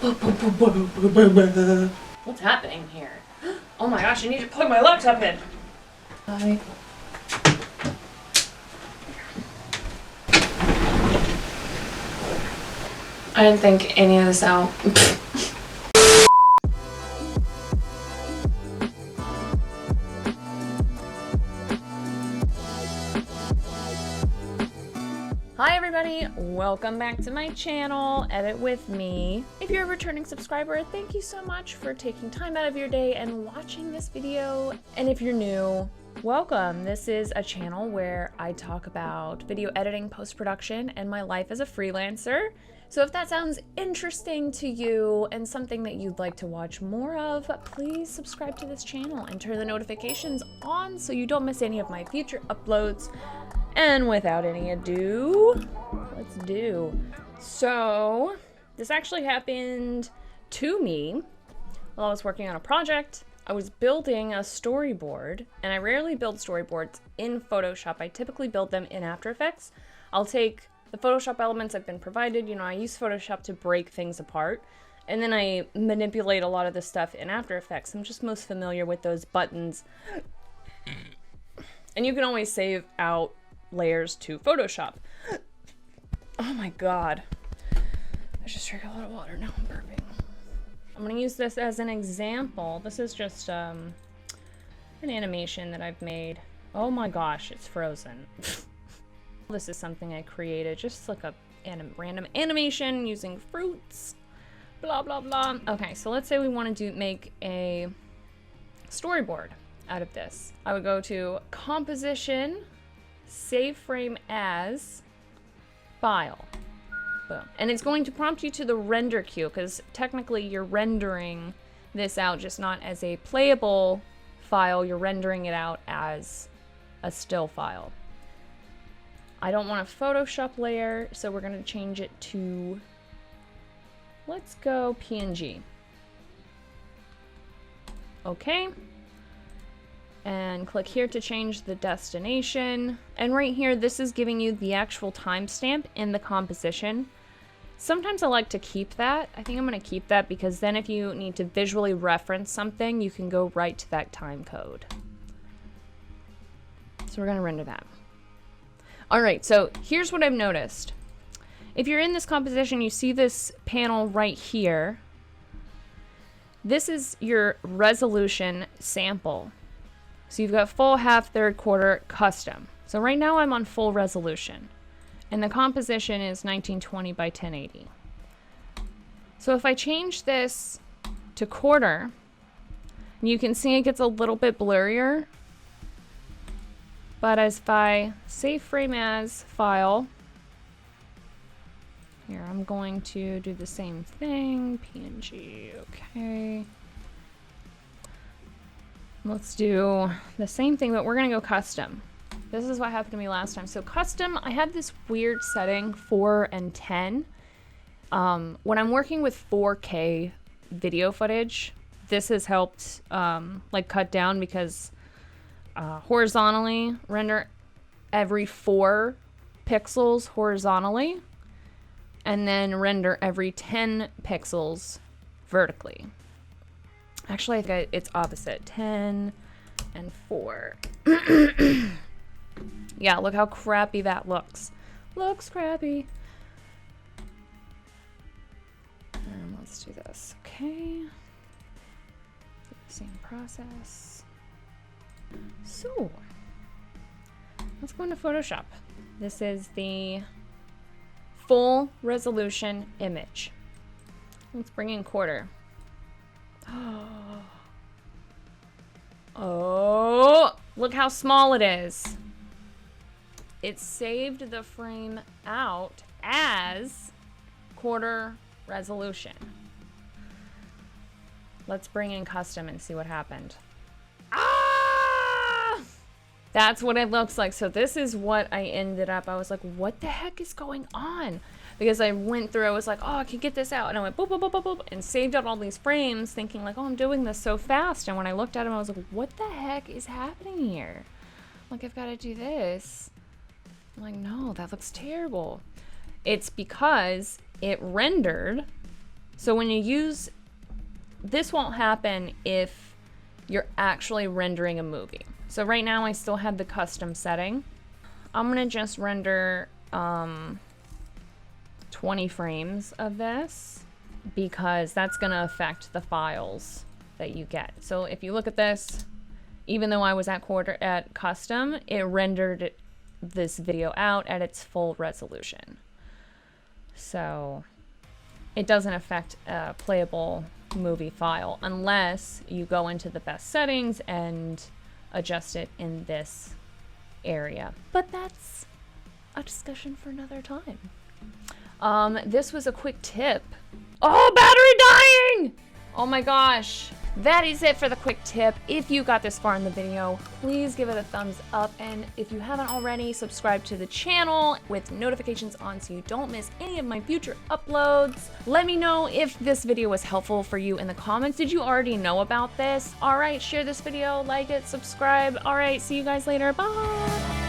What's happening here? Oh my gosh, I need to plug my laptop in. Bye. I didn't think any of this out. Hi everybody, welcome back to my channel, Edit With Me. If you're a returning subscriber, thank you so much for taking time out of your day and watching this video. And if you're new, welcome. This is a channel where I talk about video editing, post-production, and my life as a freelancer. So if that sounds interesting to you and something that you'd like to watch more of, please subscribe to this channel and turn the notifications on so you don't miss any of my future uploads. And without any ado, let's do. So this actually happened to me while I was working on a project. I was building a storyboard, and I rarely build storyboards in Photoshop. I typically build them in After Effects. I'll take the Photoshop elements I've been provided. You know, I use Photoshop to break things apart, and then I manipulate a lot of the stuff in After Effects. I'm just most familiar with those buttons. And you can always save out layers to Photoshop. Oh my god. I just drank a lot of water, now I'm burping. I'm gonna use this as an example. This is just an animation that I've made. Oh my gosh, it's frozen. This is something I created, just like a random animation using fruits, blah blah blah. Okay, so let's say we want to make a storyboard out of this. I would go to Composition, Save Frame As, File. Boom. And it's going to prompt you to the render queue, because technically you're rendering this out just not as a playable file, you're rendering it out as a still file. I don't want a Photoshop layer, so we're going to change it to, let's go PNG. Okay. And click here to change the destination. And right here, this is giving you the actual timestamp in the composition. Sometimes I like to keep that. I think I'm going to keep that because then if you need to visually reference something, you can go right to that time code. So we're going to render that. All right, so here's what I've noticed. If you're in this composition, you see this panel right here. This is your resolution sample. So you've got full, half, third, quarter, custom. So right now I'm on full resolution. And the composition is 1920 by 1080. So if I change this to quarter, you can see it gets a little bit blurrier. But as if I save frame as file, here I'm going to do the same thing, PNG, okay. Let's do the same thing, but we're gonna go custom. This is what happened to me last time. So custom, I have this weird setting, 4 and 10. When I'm working with 4K video footage, this has helped like cut down because horizontally render every 4 pixels horizontally, and then render every 10 pixels vertically. Actually, I think it's opposite. 10 and 4. Yeah, look how crappy that looks. Looks crappy. And let's do this. Okay. Same process. So, let's go into Photoshop. This is the full resolution image. Let's bring in quarter. Oh, look how small it is. It saved the frame out as quarter resolution. Let's bring in custom and see what happened. Ah! That's what it looks like. So this is what I ended up. I was like, what the heck is going on? Because I went through, I was like, oh, I can get this out. And I went boop, boop, boop, boop, boop, and saved out all these frames thinking like, oh, I'm doing this so fast. And when I looked at them, I was like, what the heck is happening here? Like, I've got to do this. I'm like, no, that looks terrible. It's because it rendered So when you use, this won't happen if you're actually rendering a movie. So right now I still have the custom setting. I'm gonna just render 20 frames of this because that's gonna affect the files that you get. So if you look at this, even though I was at custom, it rendered this video out at its full resolution. So it doesn't affect a playable movie file unless you go into the best settings and adjust it in this area. But that's a discussion for another time. This was a quick tip. Oh, battery dying! Oh my gosh. That is it for the quick tip. If you got this far in the video, please give it a thumbs up. And if you haven't already, subscribe to the channel with notifications on so you don't miss any of my future uploads. Let me know if this video was helpful for you in the comments. Did you already know about this? All right, share this video, like it, subscribe. All right, see you guys later. Bye.